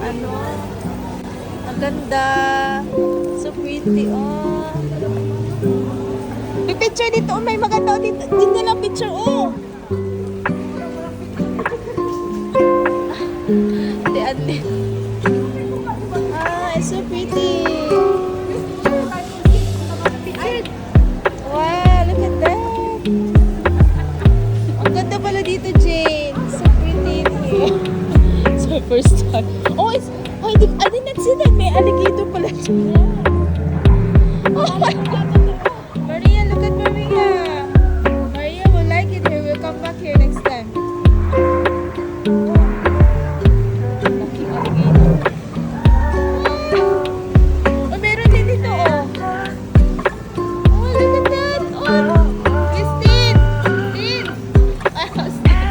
ano. Ang ganda. So pretty, oh. May picture dito, oh. May maganda, oh. Dito lang picture, oh. Ate. Ah, it's so pretty. Wow, look at that. Ang ganda pala dito, Jane. So pretty in here. It's my first time. Oh, it's... Oh, I did not see that. May alligator pala dyan. Oh my God. Maria, look at Maria. Maria will like it here. We'll come back here next time. Laking alligator. Oh, meron din dito, oh. Oh, look at that. Oh, Christine. Christine. Ay, Christine.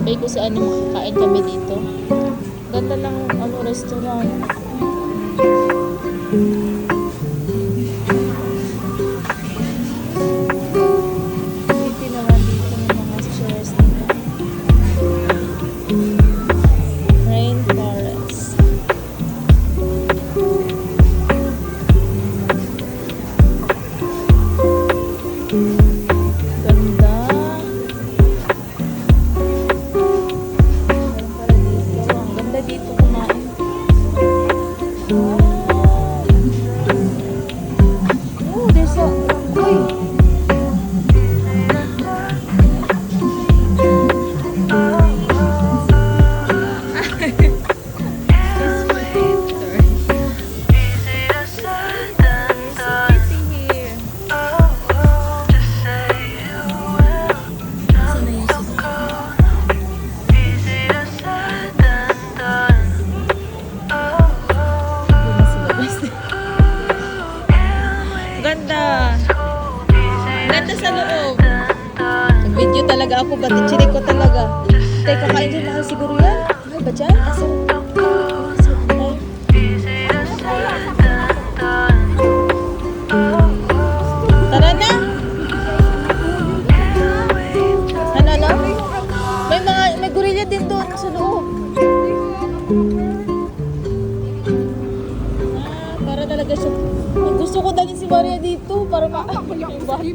Ay, kung saan makakain kami dito. Ganda lang ano, restaurant. Pretty naman dito ng mga chairs nila. Rainforest. Dito kumain. Oh, there's a... Uy! Ganda. Ganda sa loob. Nag-video talaga ako, pati chinik ko talaga. Teka, kain dyan, mahal siguro yan. Mahal ba dyan? Asa? Tara na. Ano lang? May gorilla din doon sa loob. Para talaga siya. Gusto ko dalhin si Maria dito para makakapag yung bahay.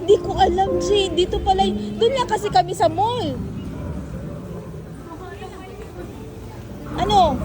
Hindi ko alam, Jane. Dito pala. Doon lang kasi kami sa mall. Ano?